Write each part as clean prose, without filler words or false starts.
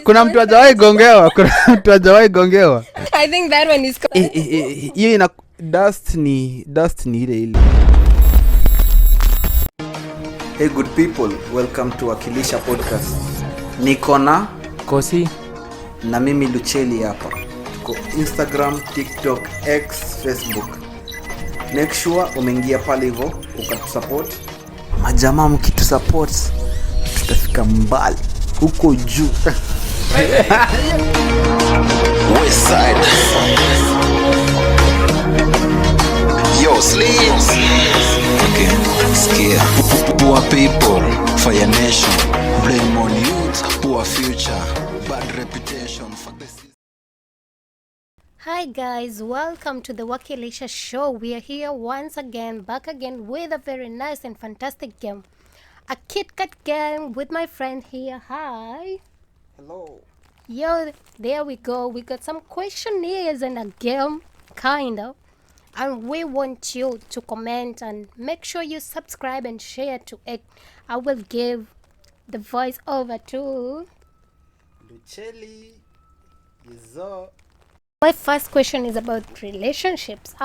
kuna mtu hajawahi gongewa, kuna mtu hajawahi gongewa. I think that one is hiyo ina dust ni ile. Hey good people, welcome to Wakilisha podcast. Niko na Kosi na mimi Lucheli hapa. Tuko Instagram, TikTok, X, Facebook. Make sure umeingia pale hivyo ukatusupport. Majamaa mkitusupport tutafika mbali huko juu. West side. Yo, sleeves. Okay, skia. Poor people, fire nation. Blame on youth, poor future, bad reputation. Fuck this. Hi guys, welcome to the Wakilisha show. We are here once again, back again with a very nice and fantastic game. A Kit Kat game with my friend here. Hi. Hello. Yo, there we go. We got some questionnaires and a game, kind of. And we want you to comment and make sure you subscribe and share to it. I will give the voice over to Lucheli. Yizo. My first question is about relationships.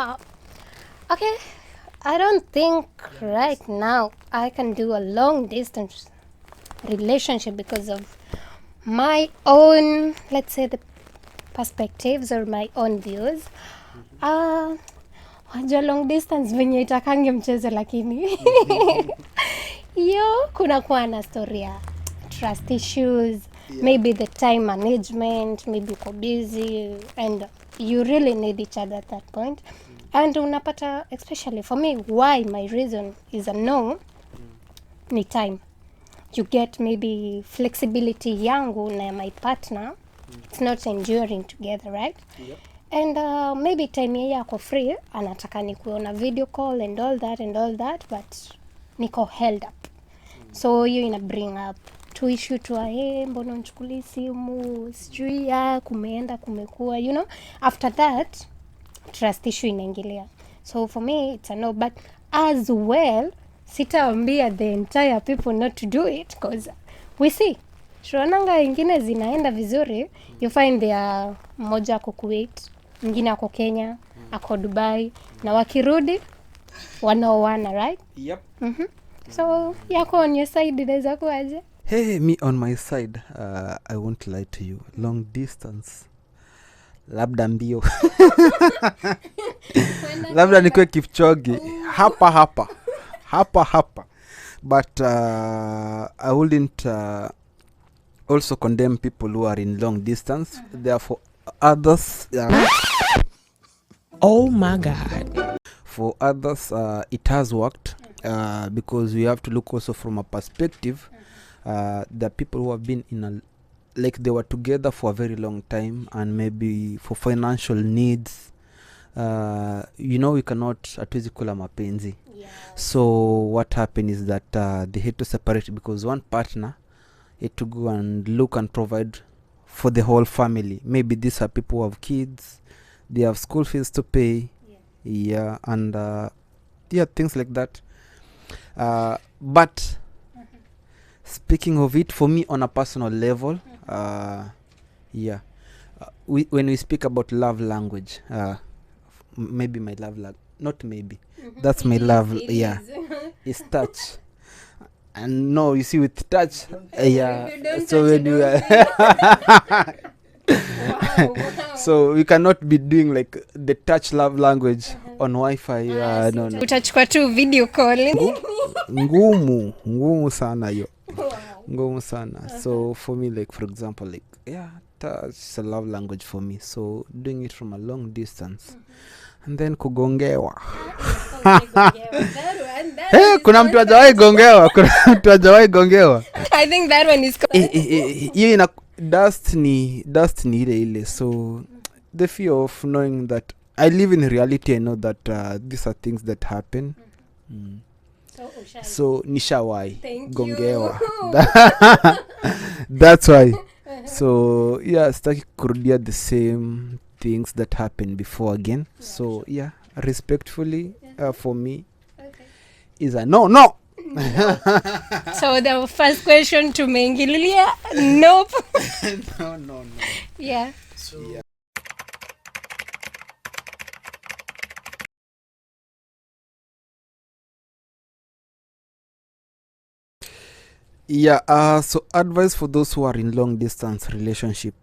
Okay, I don't think right now I can do a long distance relationship because of my own, let's say, the perspectives or my own views. Wajua long distance venye itakange mchezo lakini yo kuna kuwa na story ya trust issues, maybe the time management, maybe uko busy and you really need each other at that point. And unapata, especially for me, why my reason is a no, ni time. You get maybe flexibility yangu na my partner, it's not enduring together, right? Yep. And maybe time yeye ako free, anataka nikuona video call and all that, but niko held up. So hiyo ina bring up to issue to mbona unchukuli simu, sijui kumeenda kumekuwa, you know. After that, trust issue inaingilia. So for me, it's a no. But as well, sitaambia the entire people not to do it because we see. Shwananga ingine zinaenda vizuri, you find they are moja ako Kuwait, mwingine ako Kenya, ako Dubai, na wakirudi wanaoana, right? Yep. So yako on your side inaweza kuaje? Hey, me on my side, I won't lie to you. Long distance. Labda mbio. Labda nikwe Kipchoge. Hapa. But I wouldn't also condemn people who are in long distance. Therefore, others... Oh my God. For others, it has worked because we have to look also from a perspective. The people who have been in a, like they were together for a very long time and maybe for financial needs, you know, we cannot hatuwezi kula mapenzi. So what happened is that they had to separate because one partner had to go and look and provide for the whole family. Maybe these are people who have kids, they have school fees to pay, and things like that. But speaking of it, for me on a personal level, when we speak about love language, maybe my love language, not maybe, that's my love, is touch. And no, you see with touch, so when you so we cannot be doing like the touch love language on Wi-Fi. No. Utachukua tu video call. Ngumu sana yo. Ngumu sana. So for me, like for example, like touch is a love language for me. So doing it from a long distance. And then kugongewa. Hey, kuna mtu hajawahi gongewa. I think that one is hiyo ina dust ni ile. So the fear of knowing that I live in reality, I know that these are things that happen. So nishawai gongewa. That's why. So sitaki kurudia the same things that happened before again. So respectfully, for me is a no. So the first question to Mengililia, nope. No. Yeah. So, Yeah, so advice for those who are in long distance relationship.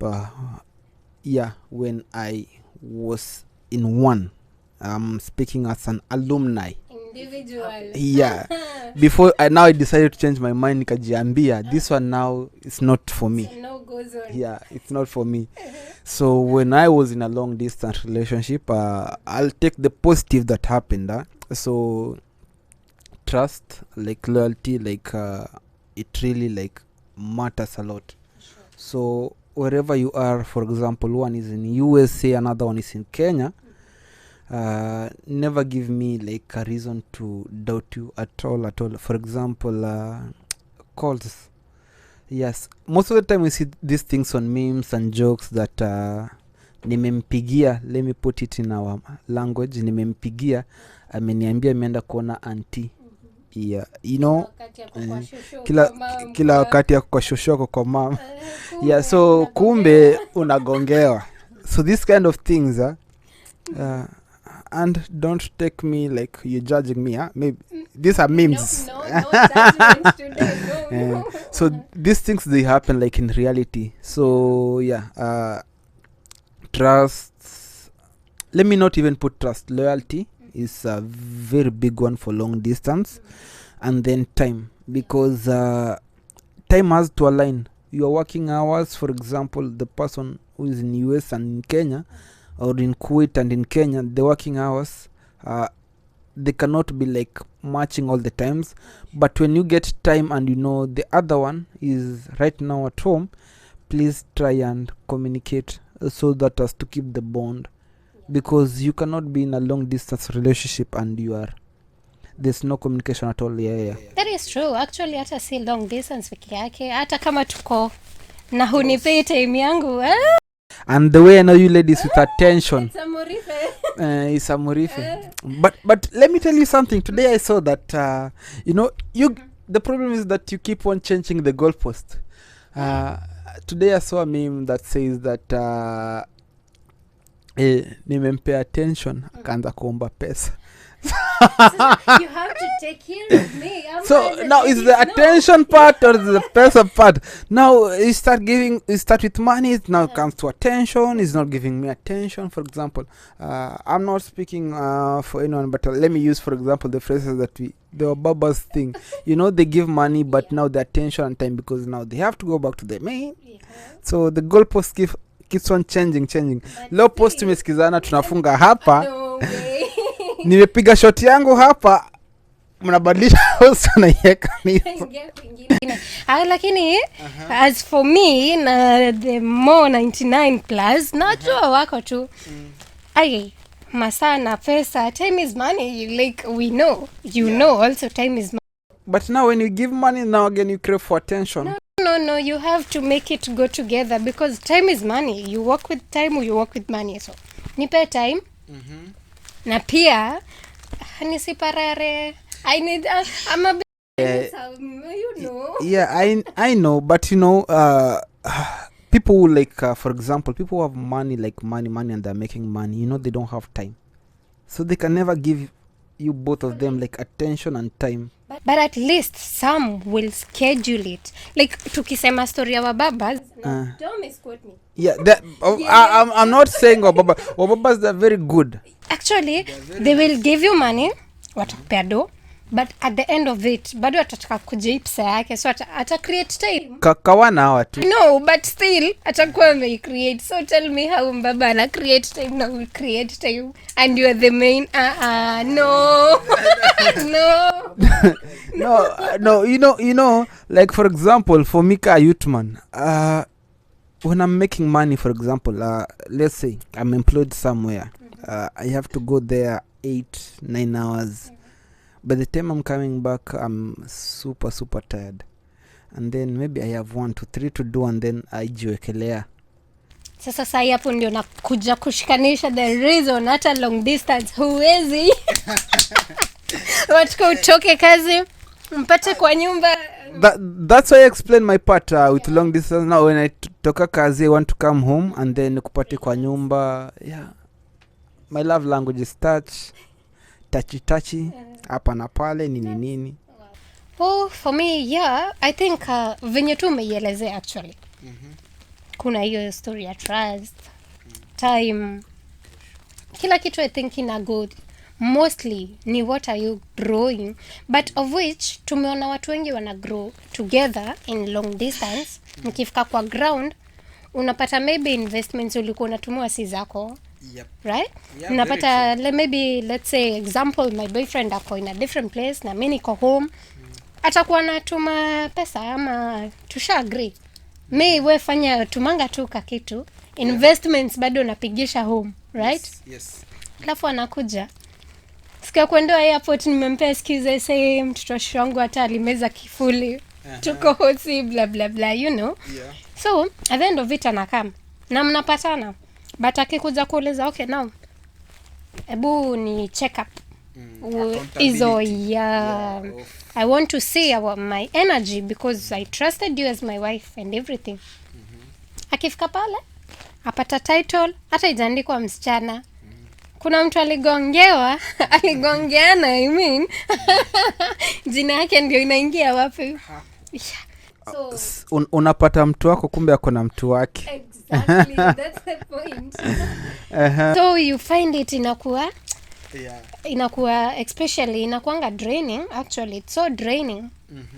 When I was in one, I'm speaking as an alumni. Individual. Yeah. Before I decided to change my mind, nikajiambia this one now is not for me. So no goes on. Yeah, it's not for me. So when I was in a long distance relationship, I'll take the positive that happened. So trust, like loyalty, like it really like matters a lot. Sure. So wherever you are, for example, one is in USA, another one is in Kenya, never give me like a reason to doubt you at all. For example, calls. Yes, most of the time we see these things on memes and jokes that nimempigia, let me put it in our language, nimempigia ameniambia ameenda kuona auntie. Yeah, you know, kila wakati yako kwa shosho kwa mama. Yeah, so kumbe unagongewa. So this kind of things and don't take me like you're judging me. Maybe these are memes. No judgment today. No. So these things, they happen like in reality. So trust, let me not even put trust, loyalty is a very big one for long distance. And then time, because time has to align your working hours. For example, the person who is in US and in Kenya, or in Kuwait and in Kenya, the working hours, they cannot be like matching all the times. But when you get time and you know the other one is right now at home, please try and communicate so that as to keep the bond, because you cannot be in a long distance relationship and there's no communication at all. Yeah. That is true. Actually, hata si long distance peke yake, hata kama tuko na hunipei time yangu. And the way I know you ladies with attention. It's a murife. But let me tell you something. Today I saw that the problem is that you keep on changing the goalpost. Today I saw a meme that says that nimempea attention akaanza kuomba pesa. You have to take care of me. So now is the attention part or the pesa part? Now you start with money, it now comes to attention. It's not giving me attention. For example, I'm not speaking for anyone, but let me use, for example, the phrases that the Babas thing. They give money, but now the attention and time, because now they have to go back to the main. So the goalpost keeps on changing. Low post tumesikizana, tunafunga hapa. No way. Nimepiga shot yangu hapa, mnabadilisha host naiweka nipo. Lakini as for me na the more 99 plus najua wako tu. Masaa na pesa, time is money, like we know. You know also time is money. But now when you give money, now again you crave for attention. No, you have to make it go together, because time is money. You work with time or you work with money. So nipe time. Na pia nisiparare. I need I'm a you know. Yeah, I know, but people who like for example, people who have money, like money and they're making money, they don't have time. So they can never give you both of them like attention and time. But at least some will schedule it. Like tukisema story ya wababas, don't misquote me. Yeah, I'm not saying wababas, they're very good. Actually, they will give you money, watakupea do, but at the end of it, bado atataka kujipsa yake, so ata create time. Kawana hawa tu. No, but still, atakuwa may create. So tell me how mbaba ana create time, now we create time, and you are the main. No. No, like for example, for Mika Yutman, when I'm making money, for example, let's say I'm employed somewhere, I have to go there 8-9 hours. By the time I'm coming back, I'm super tired, and then maybe I have 1 to 3 to do, and then I jiwekelea. Sasa sai hapo ndio nakuja kushikanisha the reason hata long distance huwezi. Wataka utoke kazi mpate kwa nyumba. That's why I explain my part with long distance. Now when I toka kazi I want to come home and then kupate kwa nyumba. Yeah, my love language is touchy hapa na pale nini. Oh, for me, yeah, I think venye tu umeielezea actually. Kuna hiyo story ya trust, time, kila kitu I think ina good. Mostly ni what are you growing, but of which tumeona watu wengi wana grow together in long distance. Mkifika kwa ground unapata maybe investments ulikuwa unatumia si zako. Yep. Right? Yeah, unapata maybe let's say example my boyfriend ako in a different place na mimi niko home. Atakuwa natuma pesa ama tusha agree. We fanya tumanga tu kitu. Investments bado napigisha home, right? Yes. Alafu anakuja. Sikia kuenda airport nimempea excuse say mtoto wangu hata alimeza kifuli. Tuko hosi bla bla bla, you know. Yeah. So, at the end of it anakam. Na mnapatana. But akikuja kuuliza okay now. Ebu ni check up. Izo I want to see my energy because I trusted you as my wife and everything. Akifika pale apata title hata ijaandikwa msichana. Kuna mtu aligongeana I mean. Jina yake ndio inaingia wapi? So unapata mtu wako kumbe ako na mtu wake. Exactly, that's the point. So you find it inakuwa especially inakuanga draining. Actually it's so draining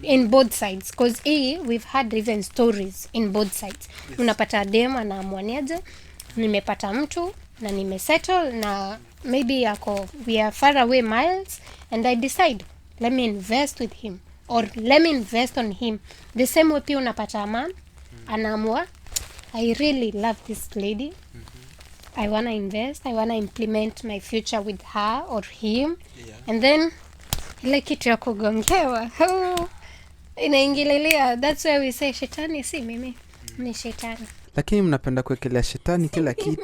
in both sides because we've had even stories in both sides. Yes. Unapata dem anaamwaniaje nimepata mtu na nimesettle na maybe we are far away miles and I decide let me invest with him or let me invest on him. The same way pia unapata man anaamua I really love this lady. I want to invest. I want to implement my future with her or him. Yeah. And then, ile kitu ya kugongewa. Inaingililia. That's why we say, shetani si mimi. Ni shetani. Lakini mnapenda kuwekelea shetani kila kitu.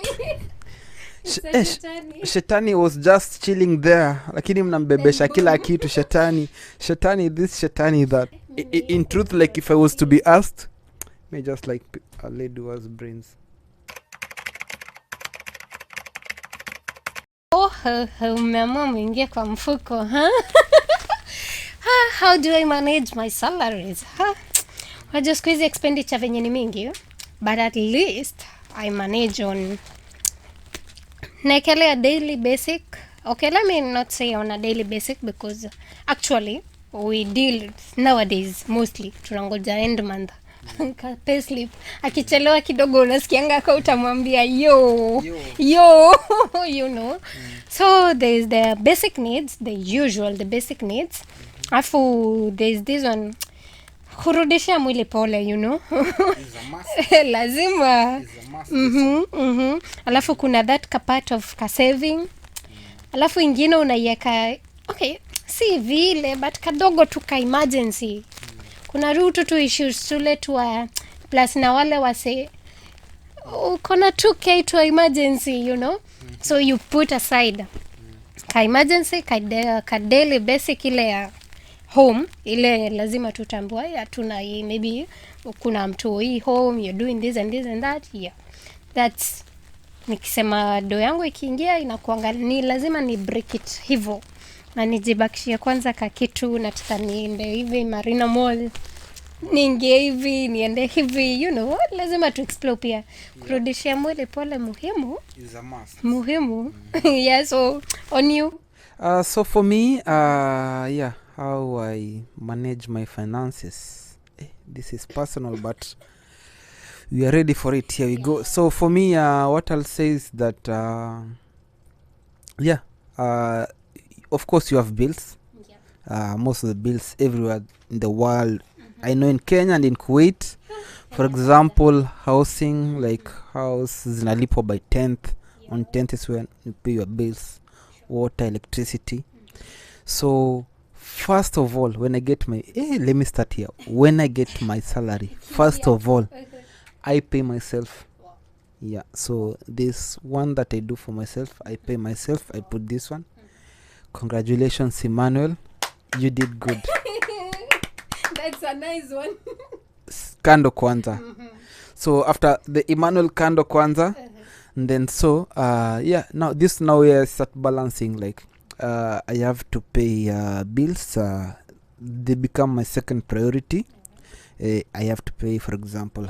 Shetani was just chilling there. Lakini mnambebesha kila kitu. Shetani this, shetani that. In truth, like if I was to be asked, may just like a lady who has brains. Umeamua mwingie kwa mfuko, how do I manage my salaries? Wajua siku hizi expenditure venye ni mingi, but at least I manage on naekelea daily basic. Okay, let me not say on a daily basic because actually we deal nowadays mostly tunangoja end month. Pay slip akichelewa kidogo unasikianga kwa utamwambia yo you know. So there's the basic needs, the basic needs. Afu there's this one kurudisha mwili pole, you know. Lazima. Alafu kuna that part of saving. Alafu ingine unaiweka okay si vile but kadogo tu ka emergency. Kuna rutu tu issues tule tuwa plus na wale wase kuna 2K to emergency, you know. So you put aside ka emergency ka daily basic ile ya home ile lazima tutambua ya tuna hii maybe kuna mtu hii home you're doing this and this and that. Yeah, that's nikisema do yangu ikiingia inakuanga ni lazima ni break it hivyo na nijibakishia kwanza ka kitu nataka niende hivi Marina Mall niingie hivi niende hivi, you know. Lazima tu explore pia kurudishia mwili pole muhimu is a must. Muhimu. Yeah, so on you. So for me how I manage my finances, this is personal but we are ready for it. Here we go. So for me what I'll say is that of course you have bills. Most of the bills everywhere in the world. I know in Kenya and in Kuwait, for example, housing, like house zinalipwa by 10th. On 10th is when you pay your bills, water, electricity. So first of all, when I get my let me start here. When I get my salary, first of all, I pay myself. Yeah, so this one that I do for myself, I pay myself. I put this one. Congratulations, Emmanuel. You did good. That's a nice one. Kando kwanza. So after the Emmanuel kando kwanza, and then so now we are start balancing, like I have to pay bills. They become my second priority. I have to pay, for example,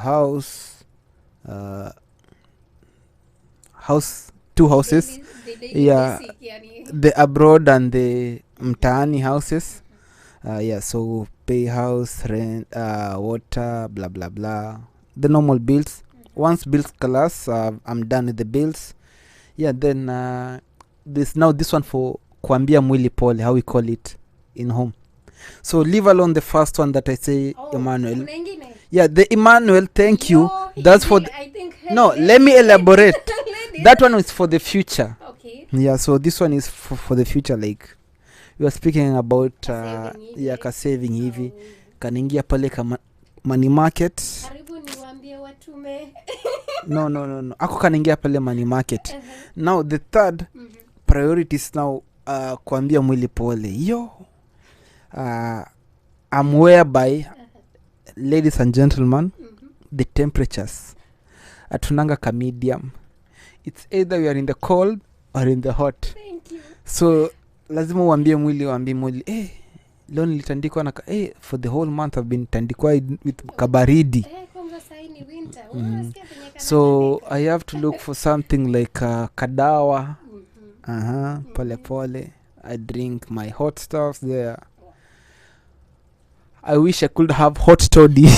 two houses. Basic, yani. The abroad and the mtaani houses. So pay house, rent, water, blah blah blah, the normal bills. Once bills class, I'm done with the bills. Then this one for kuambia mwili pole, how we call it in home. So leave alone the first one that I say, Emmanuel. The Emmanuel, thank you. That's for let me elaborate. That one is for the future. Okay. So this one is for the future, like we are speaking about saving hivi kanaingia pale kama money market. Karibu niwaambie watume. No. Ako kanaingia pale money market. Now the third priority is now kuambia mwili pole. I'm whereby, ladies and gentlemen, the temperatures atunanga ka medium. It's either we are in the cold or in the hot. Thank you. So lazima uambie mwili leo nilitandikwa na for the whole month I've been tandikwa with kabaridi. Kwanza sasa ni winter. So I have to look for something like kadawa. Pole pole. I drink my hot stuff there. I wish I could have hot toddy.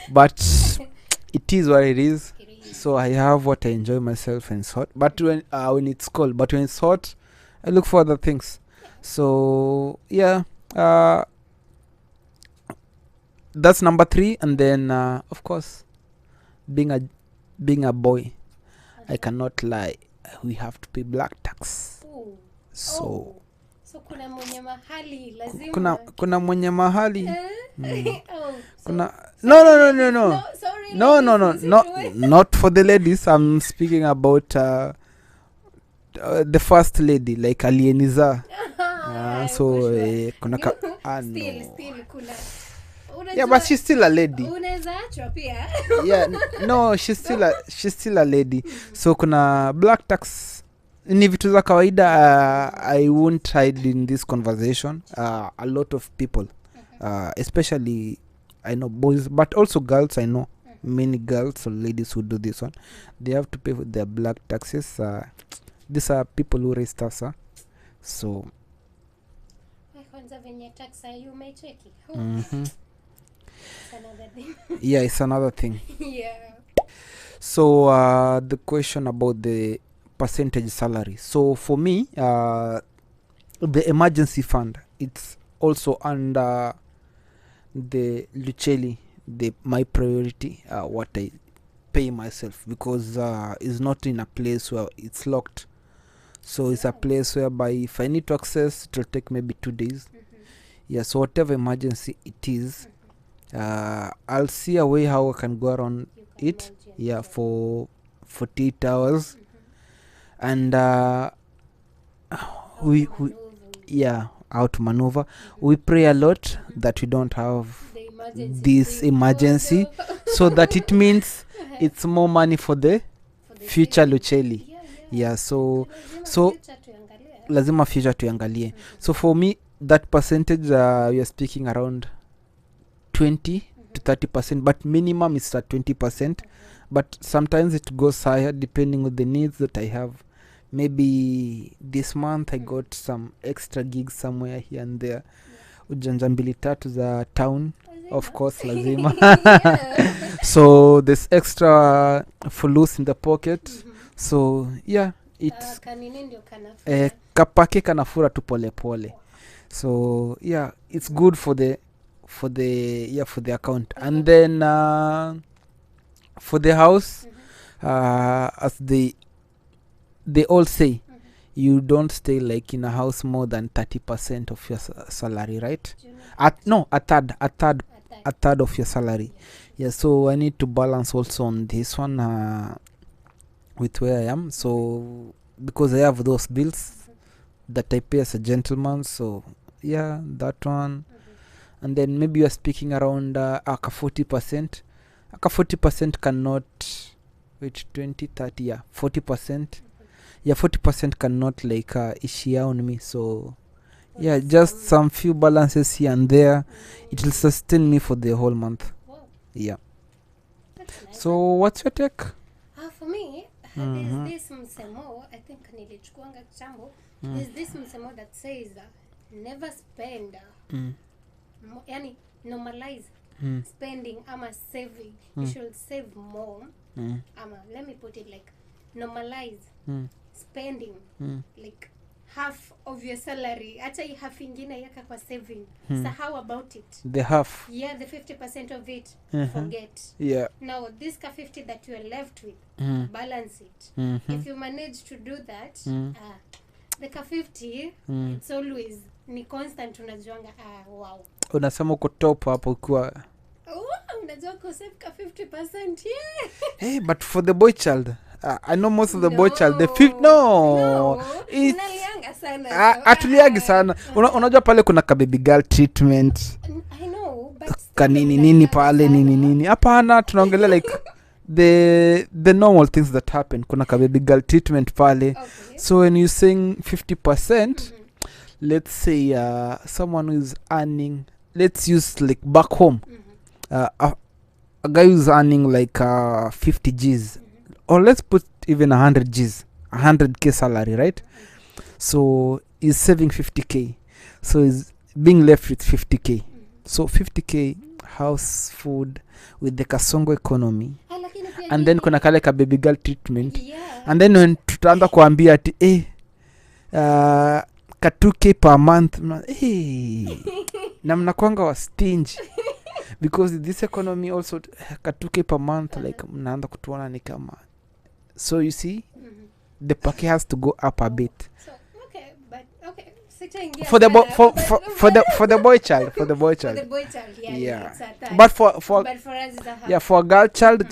But it is what it is. So I have what I enjoy myself and it's hot. But when it's cold, but when it's hot, I look for other things. So that's number 3. And then of course, being a boy, I cannot lie. We have to pay black tax. So kuna mwenye mahali lazima. Kuna mwenye mahali. No, sorry. No, not for the ladies. I'm speaking about the first lady, like alieniza. Still kuna. But she's still a lady. Unaweza achwa pia. No, she's still a lady. So kuna black tax. Ni vitu za kawaida. I won't hide in this conversation. A lot of people, especially I know boys, but also girls. I know many girls or ladies who do this one. They have to pay for their black taxes. These are people who raised us. So kwanza venye tax you may check it. It's another thing. So the question about the percentage salary. So for me, the emergency fund, it's also under the Lucheli, my priority, what I pay myself, because it's not in a place where it's locked. So it's a place whereby if I need to access, it will take maybe 2 days. So whatever emergency it is, I'll see a way how I can go around it. For 48 hours. And we how to maneuver. We pray a lot that we don't have this emergency, so that it means it's more money for the future Lucheli. So lazima future tuangalie. So for me, that percentage we are speaking around 20 to 30%, but minimum is at 20%. But sometimes it goes higher depending on the needs that I have. Maybe this month I got some extra gigs somewhere here and there. Ujanja mbili tatu za town, of course, lazima. So there's extra fulus in the pocket. So it's kapake kanafura tu pole pole. So it's good for the account. And then for the house, as they all say, you don't stay like in a house more than 30% of your salary, right? A third of your salary. So I need to balance also on this one with where I am. So because I have those bills that I pay as a gentleman, so that one. and then maybe you are speaking around aka 40%. Aka 40% cannot wait 20 30 yeah 40%. Yeah, 40% cannot like ishia on me, so yeah, just some few balances here and there. It will sustain me for the whole month. Yeah. That's nice. So what's your take? For me, there's this msemo, I think nilichukuanga kitambo. There's this msemo that says never spend yani normalize spending ama saving. You should save more. Ama let me put it like normalize spending like half of your salary. Acha hii half ingine yaka kwa saving. So how about it? The half. Yeah, the 50% of it, forget. Yeah. Now, this ka 50 that you are left with, balance it. If you manage to do that, the ka 50, it's always ni constant unajuanga, wow. Unasema uko top hapo ukiwa Unajua ko save ka 50%, yeah. Hey, but for the boy child, I know most of the boy child, the Unalianga sana. atuliagi sana. Unajua pale kuna ka baby girl treatment. I know, but nini pale nini hapana, tunaongelea like the normal things that happen. Kuna ka baby girl treatment pale. Okay. So when you saying 50%, let's say someone who is earning, let's use like back home, a guy who's earning like 50 G's, or let's put even 100 G's, 100k salary, right? So he's saving 50k, so he's being left with 50k. So 50k house food with the Kasongo economy, and then kuna kale ka baby girl treatment, and then when tutaanza kuambia ati ka 2k per month, na mnakwanga wa stingy because this economy also ka 2k per month, like mnaanza kutuona ni kama. So you see, the package has to go up a bit. So for the boy child, for the boy child, yeah. But for us it's a half. Yeah, for a girl child,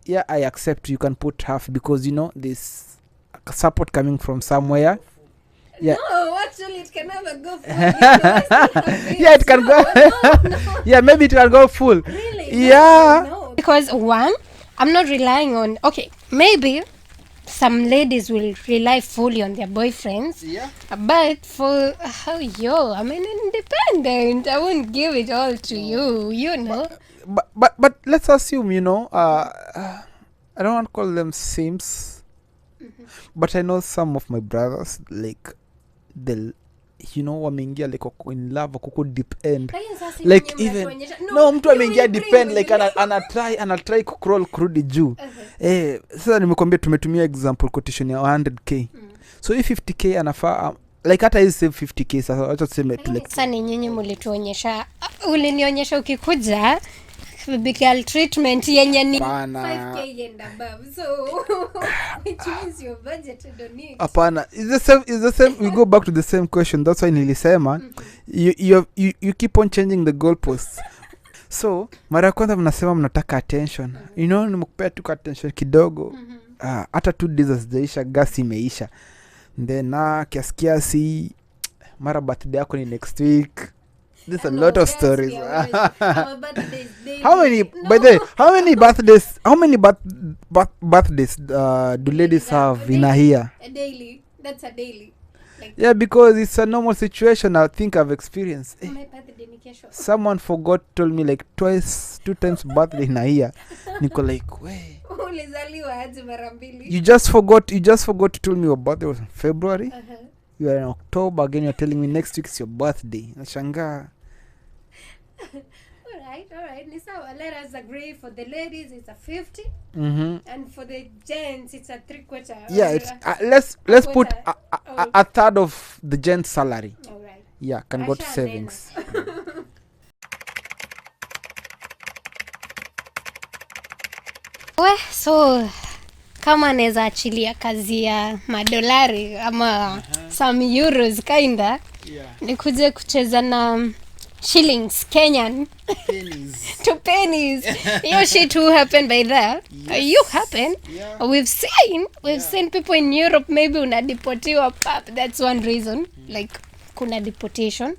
yeah, I accept you can put half because you know this support coming from somewhere. Yeah. No, actually it can never go full. Yeah, it can go. Yeah, maybe it can go full. Really? Yeah. No. Because one, I'm not relying on. Okay, maybe some ladies will rely fully on their boyfriends. Yeah. But for I'm an independent. I won't give it all to you. You know. But let's assume, you know, I don't want to call them simps, but I know some of my brothers, like they'll, you know, wameingia like in love, kuko deep end, like even no mtu ameingia deep end, like ana try kucrawl kurudi juu. Sasa nimekwambia tumetumia example quotation ya 100k. So if 50k anafaa like hata hizi save 50k. Sasa acha tuseme tu like sasa ni nyinyi mlituonyesha, ulinionyesha ukikuja bical treatment yenye ni 5k and above, so which means your budget don't need. Apana, is the same we go back to the same question. That's why nilisema you keep on changing the goalposts. So mara kwanza mnasema mnataka attention, you know, nimekupea tu attention kidogo, hata 2 days hazijaisha gas imeisha, then kiasi mara birthday yako ni next week. There's a lot of stories. How many by the how many birthdays do ladies have in a year? A daily. That's a daily. Like, yeah, because it's a normal situation I think I've experienced. Someone told me like 2 times birthday in a year. Niko like, way. You just forgot to tell me your birthday was in February. You are in October, again you're telling me next week is your birthday. Nashangaa. Alright. Nisawa, let us agree for the ladies it's a 50, and for the gents it's a 3/4. Yeah, it's let's put a third of the gents' salary. Alright. Yeah, can go to savings. So kama naweza achilia kazi ya madolari ama some euros kinda, nikuje kucheza na shillings Kenyan to pennies. Your shit who happened by that. You happen. We've seen people in Europe maybe una deportiwa pap. That's one reason. Like kuna deportation.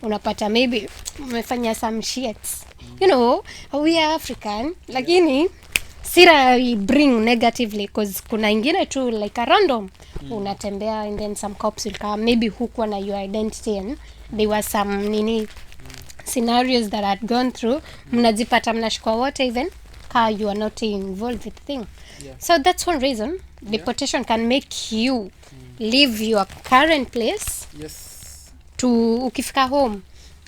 unapata maybe umefanya some shits. You know, we are African, lakini sira we bring negatively because kuna ingine tu like a random unatembea and then some cops will come, maybe hukuwa na your identity and there was some scenarios that had gone through, mnajipata mnashikwa wote even you are not involved with the thing. So that's one reason deportation can make you leave your current place to ukifika home.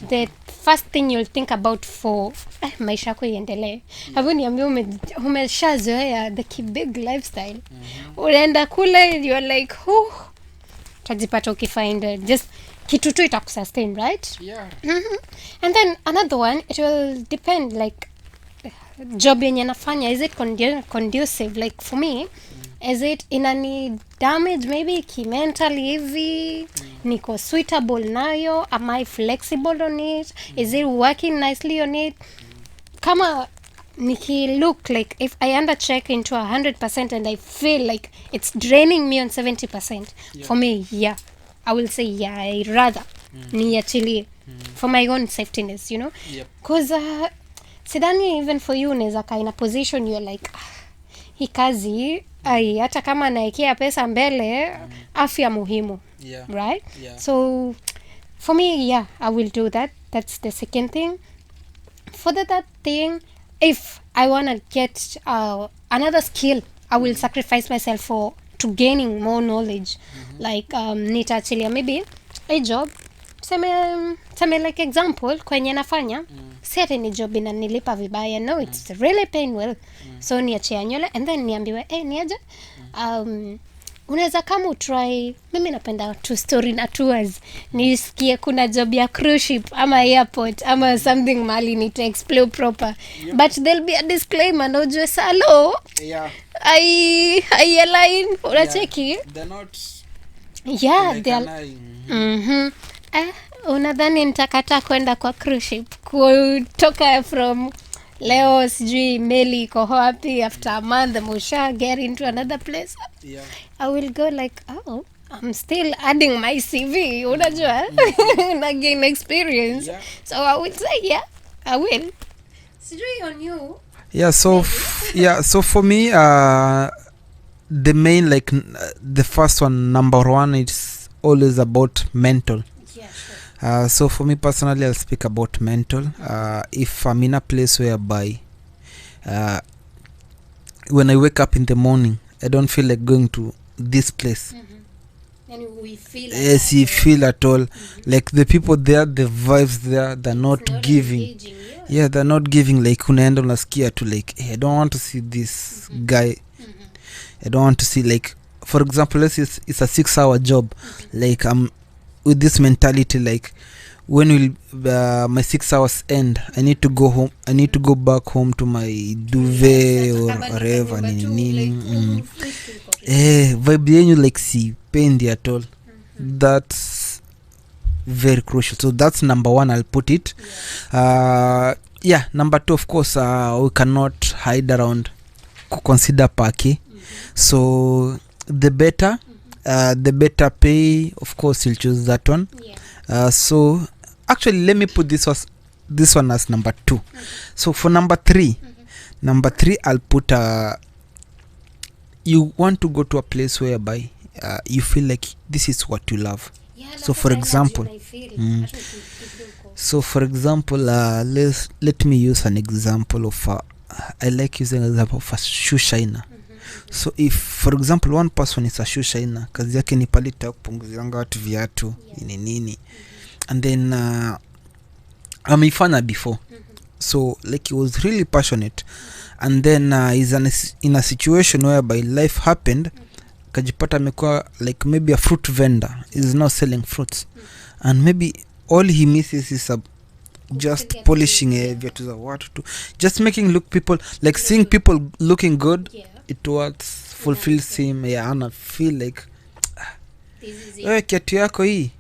The first thing you'll think about for maisha yako iendelee. Hapo niambia umeshazoea the big lifestyle. Unaenda kule you're like tajipata ukifind just kitu tu itakusustain, right? And then another one, it will depend like job yenye nafanya, is it conducive like for me? Is it inani damage maybe mentally hivi? Niko suitable nayo? Am I flexible on it? Is it working nicely on it? Kama niki look like if I undercheck into 100% and I feel like it's draining me on 70%, for me, I will say I rather niachilie for my own safetyness, you know? Because sidhani even for you unaweza kaa in a position you're like hii kazi hata kama naekea pesa mbele afya muhimu, right? So for me, I will do that. That's the second thing. For the third thing, if I want to get another skill, I will sacrifice myself to gaining more knowledge. Like nitaachilia maybe a job, seme like example kwenye nafanya si ati ni job inanilipa vibaya, no, it's really paying well. So niachia nywele and then niambiwe niaje unaweza kama utry, mimi napenda two story na tours, nisikie kuna job ya cruise ship ama airport ama something mali ni to explore proper, but there'll be a disclaimer no ujue salo I align unacheki they're not unadhani nitakata kwenda kwa cruise ship kutoka from leo sijui meli iko wapi, after a month musha get into another place? I will go like I'm still adding my CV, unajua na gain experience. So I will say I will. Sijui on you. So for me the main the first one, number one, it's always about mental. So for me personally, I'll speak about mental. If I'm in a place whereby when I wake up in the morning, I don't feel like going to this place. And we feel you feel at all. Like the people there, the vibes there, they're not giving. They're not giving. Like unaenda unasikia tu like, I don't want to see this guy. I don't want to see, like, for example, let's say it's a 6-hour job. Like I'm with this mentality, like when will my 6 hours end, I need to go home, I need to go back home to my duvet or whatever. Vibe yenyu like sipendi at all. That's very crucial. So that's number one, I'll put it. Number two, of course, we cannot hide around consider paki. So the better pay, of course you'll choose that one. So actually let me put this one as number two. So for number three, I'll put you want to go to a place whereby you feel like this is what you love. So for example, let me use an example of I like using an example of a shoe shiner. So if for example one person is a shoe shiner, kazi yake ni palita kupunguzianga watu viatu nini, and then ameifanya before, so like he was really passionate, and then he's in a situation whereby life happened, kajipata amekuwa like maybe a fruit vendor, is now selling fruits, and maybe all he misses is just polishing viatu za watu tu, just making look people like seeing people looking good. It was fulfills him. Ana feel like kiatu yako hii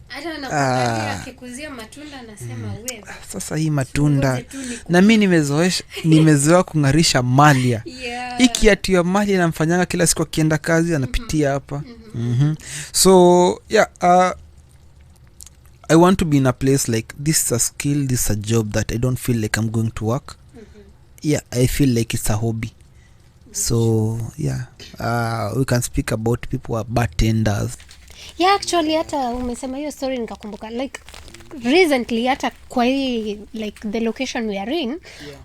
akikuzia matunda anasema wewe sasa hii matunda na mimi nimezoea kungarisha malia. Hii kiatu ya malia namfanyanga kila siku akienda kazi anapitia hapa. So I want to be in a place like this is a skill, this is a job that I don't feel like I'm going to work. Yeah, I feel like it's a hobby. So yeah, we can speak about people who are bartenders. Yeah, actually hata umesema hiyo story nikakumbuka like recently hata kwa hii like the location we are in,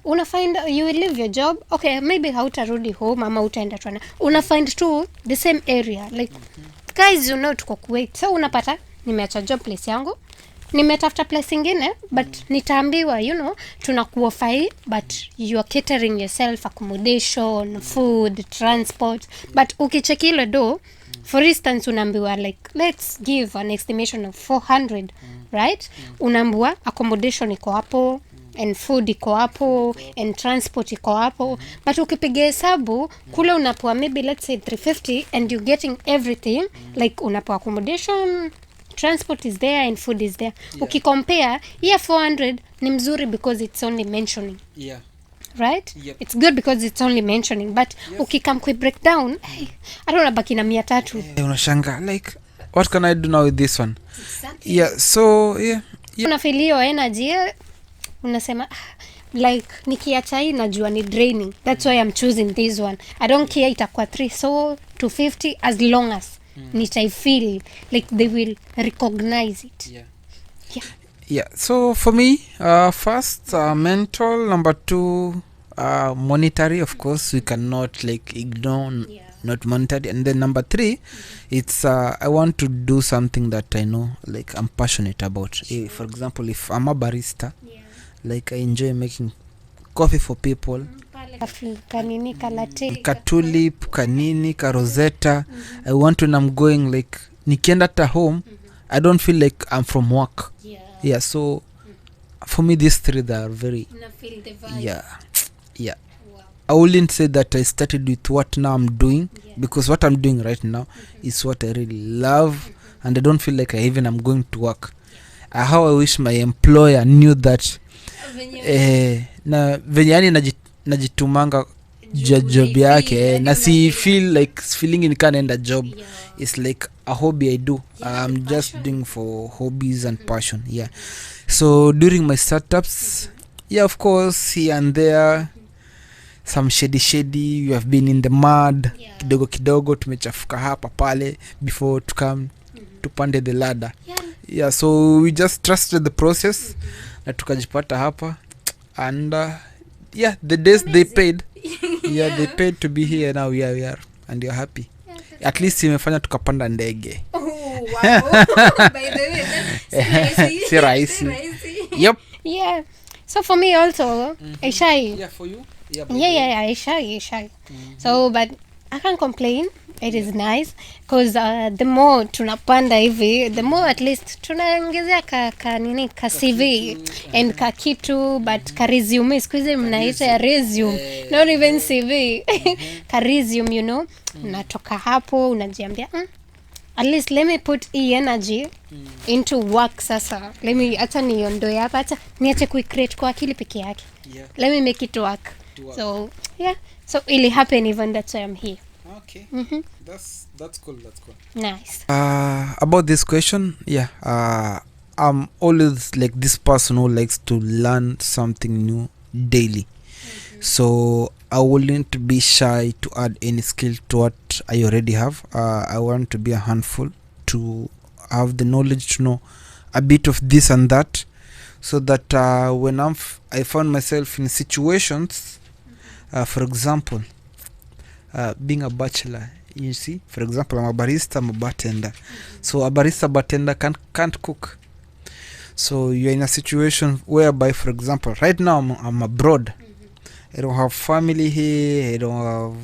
una find you will leave your job, okay, maybe hautarudi home ama utaenda tena, una find tu the same area like guys, you know, tuko Kuwait, so unapata nimeacha job place yangu, nimetafuta place ingine, but nitaambiwa, you know, tunakuoffer but you are catering yourself accommodation, food, transport, but ukicheki ile do, for instance unaambiwa like let's give an estimation of 400, right? Unaambiwa accommodation iko hapo and food iko hapo and transport iko hapo, but ukipiga hesabu kule unapoa maybe let's say 350 and you getting everything, like unapoa accommodation, transport is there and food is there. Ukicompare, yeah, 400 ni mzuri because it's only mentioning. Yeah. Right? It's good because it's only mentioning, but ukikam kwe breakdown, I don't know, baki na 300. Unashanga like what can I do now with this one? Exactly. Yeah, so yeah. Una feel hiyo energy, unasema like nikiacha hii najua ni draining. That's why I'm choosing this one. I don't care itakuwa 3 so 250 as long as I feel like they will recognize it. Yeah, so for me, first mental, number 2 monetary, of course we cannot like ignore not monetary, and then number 3 it's I want to do something that I know like I'm passionate about. For example, if I'm a barista, like I enjoy making coffee for people, Kanini ka latte, ka tulip, kanini ka rosetta. I want when I'm going like nikienda at home, I don't feel like I'm from work. Yeah, so for me these 3 they are very yeah. Wow. I wouldn't say that I started with what now I'm doing, because what I'm doing right now is what I really love, and I don't feel like I'm going to work. How I wish my employer knew that na venye yani najitumanga job yake na si feel like feeling in can job. It's like a hobby I do. I'm just doing for hobbies and passion. Yeah. So during my startups, yeah, of course, here and there, some shady, you have been in the mud, kidogo tumechafuka hapa pale before to come tupande the ladder. Yeah, so we just trusted the process na tukajipata hapa, and yeah, the days they paid. Yeah, they paid to be here. Now we are and you're happy. At least imefanya tukapanda ndege. Oh, wow. By the way, si rahisi. Yep. Yeah. So for me also, I shy. Yeah, for you? Yeah, I shy. So, but I can't complain. It is nice because the more tunapanda hivi, the more at least tunaongezea ka nini ka CV and ka kitu, but ka resume squeeze mnaita ya resume, not even CV. Ka resume, you know, natoka hapo unajiambia at least let me put energy into work sasa. Let me hata niondoe hapa, hata niache kuicreate kwa akili peke yake. Let me make it work. So yeah, so it happen even that's why I'm here. Okay. That's cool. Nice. About this question, yeah, I'm always like this person who likes to learn something new daily. So I wouldn't be shy to add any skill to what I already have. I want to be a handful, to have the knowledge to know a bit of this and that, so that when I found myself in situations, for example, being a bachelor, you see, for example, I'm a barista, I'm a bartender. So a bartender can't cook. So you're in a situation whereby, for example, right now I'm abroad. I don't have family here. I don't have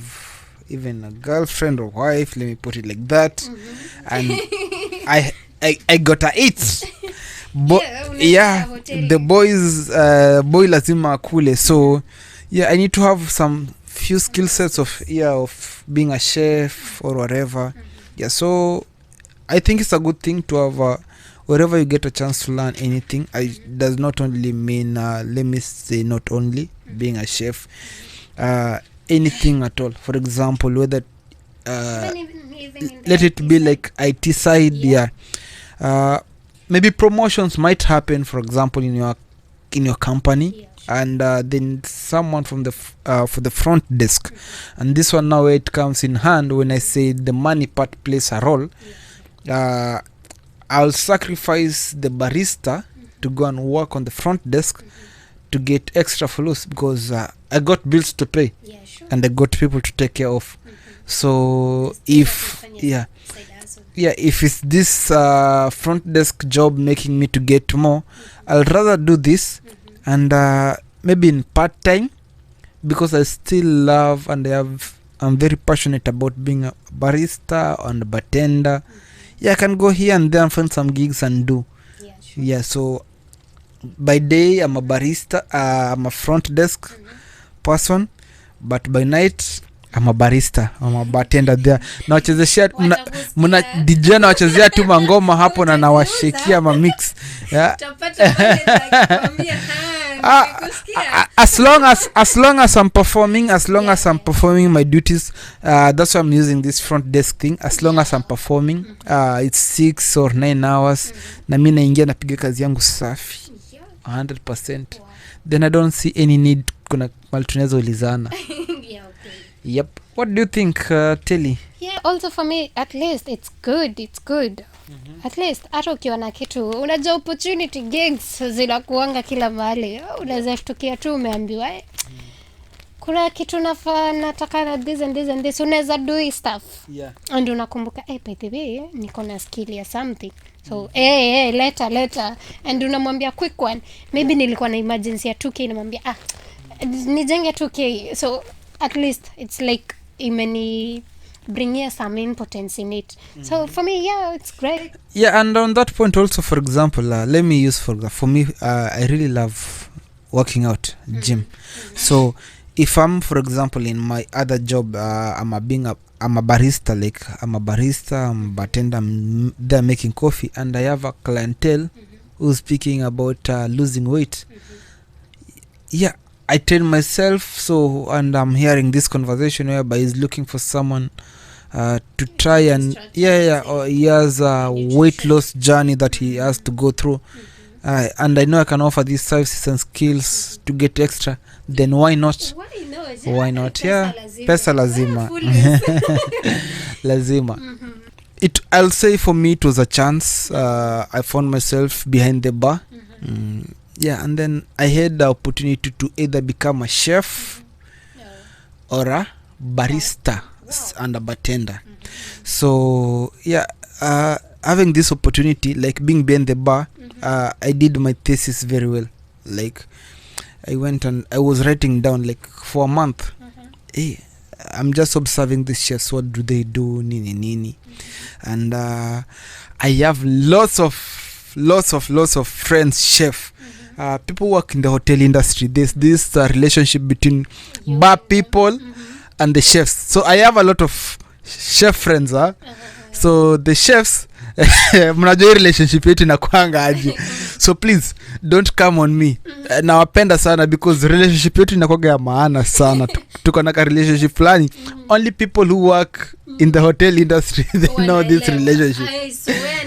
even a girlfriend or wife. Let me put it like that. And I gotta eat. The boy lazima akule. So yeah, I need to have some few skill sets of being a chef or whatever. Yeah, so I think it's a good thing to have wherever you get a chance to learn anything. It does not only mean let me say not only being a chef, anything at all. For example, whether let it be like IT side, maybe promotions might happen, for example, in your company, and then someone from the for the front desk, and this one now where it comes in hand when I say the money part plays a role. I'll sacrifice the barista to go and work on the front desk to get extra flows, because I got bills to pay, and I got people to take care of. So if if it's this front desk job making me to get more, I'll rather do this, and maybe in part time, because I still love and I'm very passionate about being a barista and a bartender. I can go here and there and find some gigs and do. So by day I'm a barista, I'm a front desk person, but by night I'm a barista, I'm a bartender there. Na wachezeshia mna DJ na wachezea tu mangoma hapo na nawashekia ma mix. As long as I'm performing, I'm performing my duties, that's why I'm using this front desk thing. As long as I'm performing, it's 6 or 9 hours, na mimi naingia napiga kazi yangu safi 100%. Then I don't see any need kuna mali tunaweza ulizana. Yep. What do you think, Telly? Also for me, at least it's good. At least hata ukiwa na kitu, unajua opportunity gigs zinakuanga kila mahali. Unaweza shtukia tu umeambiwa kuna kitu nataka na this and this, unaweza do stuff. And unakumbuka by the way niko na skill ya something, so later, and unamwambia quick one, maybe nilikuwa na emergency ya 2k, namwambia nijenge 2k, so at least it's like imeni bring here some importance in it. So for me, it's great. And on that point also, for example, let me use for me, I really love working out, gym. So if I'm, for example, in my other job, I'm a barista, like I'm a bartender, I'm there making coffee, and I have a clientele who's speaking about losing weight. I train myself, so, and I'm hearing this conversation whereby he's looking for someone to try and or he has a weight loss journey that he has to go through, and I know I can offer these services and skills to get extra. Then why not? Pesa lazima. I'll say for me it was a chance. I found myself behind the bar. And then I had the opportunity to either become a chef or a barista and a bartender. So having this opportunity, like being behind the bar, I did my thesis very well. Like I went and I was writing down like for a month. I'm just observing these chefs, what do they do, nini. And I have lots of friends chef. People work in the hotel industry. There's this relationship between bar people and the chefs. So I have a lot of chef friends. So the chefs, mnajua relationship yetu inakuanga aje. So please don't come on me. Nawapenda sana because relationship yetu inakuanga ya maana sana. Tuko na relationship fulani. Only people who work in the hotel industry they know this relationship. I swear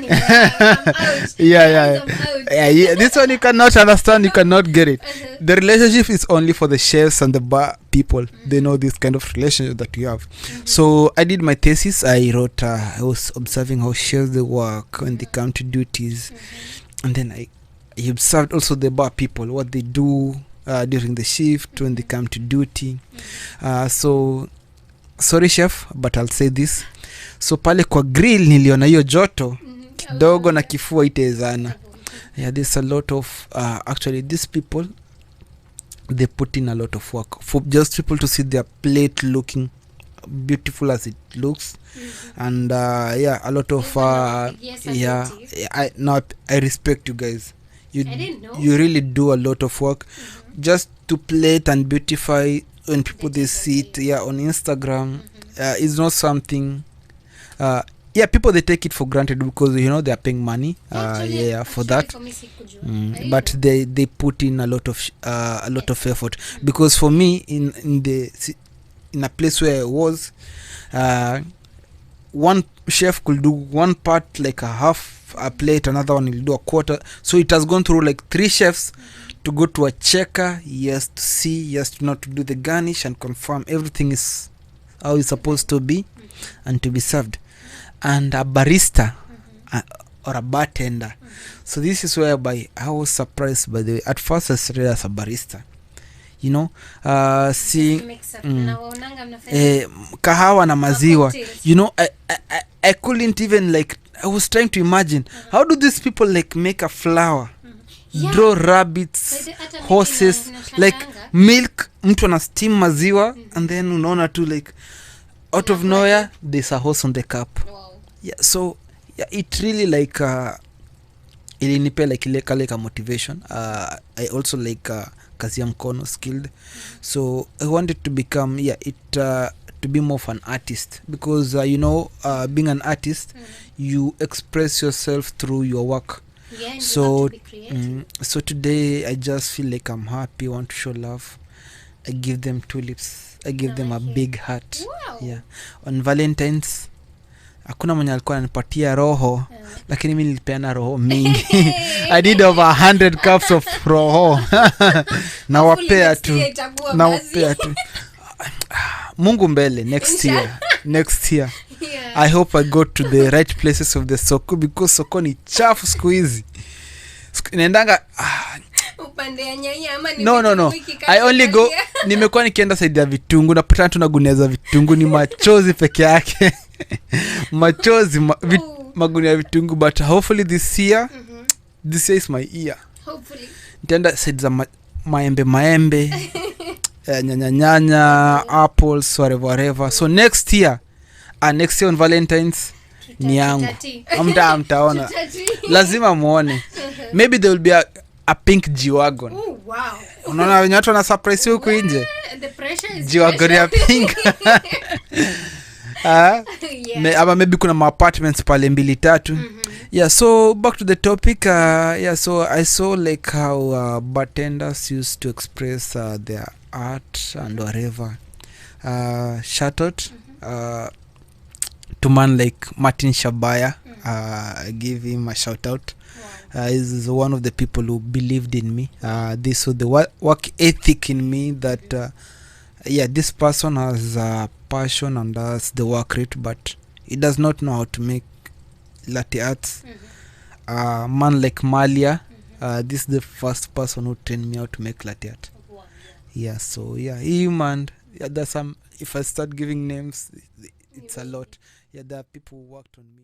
This one you cannot understand, you cannot get it. The relationship is only for the chefs and the bar people. They know this kind of relationship that you have. So I did my thesis. I wrote I was observing how chefs they work when they come to duties, and then I observed also the bar people, what they do during the shift when they come to duty. So sorry chef, but I'll say this. So pale kwa grill niliona hiyo joto kidogo na kifua itezana. There's a lot of actually these people, they put in a lot of work for just people to see their plate looking beautiful as it looks. And a lot of I respect you guys. You really do a lot of work just to plate and beautify. When people they see it on Instagram, it's not something people they take it for granted because they are paying money for that. But they put in a lot of effort, because for me in a place where I was, one chef could do one part like a half a plate, another one will do a quarter. So it has gone through like 3 chefs to go to a checker, yes, to see, yes, to not to do the garnish and confirm everything is how it's supposed to be and to be served. And a barista or a bartender. So this is whereby I was surprised by the way. At first I started as a barista, you know, seeing kahawa na maziwa, you know, I couldn't even like, I was trying to imagine how do these people like make a flower, draw rabbits, horses, like milk, mtu ana steam maziwa and then unaona tu like out of nowhere there's a horse on the cup. Yeah, so yeah, it really like ilinipe like ile kale ka motivation. I also like kazi ya mkono skilled, so I wanted to become to be more of an artist because you know, being an artist, you express yourself through your work. Yeah, So so today I just feel like I'm happy, I want to show love. I give them tulips, I give them a big heart. Wow. Yeah, on Valentine's hakuna mwenye alikuwa ananipatia roho, lakini mimi nilipeana roho mingi. I did over 100 cups of roho. Na wapea tu. Mungu mbele next year. Yeah. I hope I go to the right places of the soko because soko ni chafu siku hizi. Inaendanga upande ya nyanya ama ni no. I only go nimekuwa nikienda side ya vitungu napata tu na gunia za vitungu ni machozi peke yake. Machozi magunia ya vitungu, but hopefully this year is my year. Hopefully nitaenda side za maembe nyanya apples whatever. So next year on Valentine's ni yangu. Mtaona lazima muone. Maybe there will be a pink G-Wagon. Oh wow. Unaona wenye watu wana surprise huko nje. The pressure is G-Wagon ya pink. Yeah. Ama maybe kuna apartments pale 2-3. Yeah, so back to the topic. So I saw like how bartenders used to express their art and whatever. Shout out to man like Martin Shabaya. I give him a shout out. He's one of the people who believed in me. This was the work ethic in me that this person has a passion and does the work rate, but he does not know how to make latte arts. Man like Malia, this is the first person who trained me how to make latte art. Yeah, so yeah, him and there's some, if I start giving names, it's a lot. Yeah, there are people who worked on me.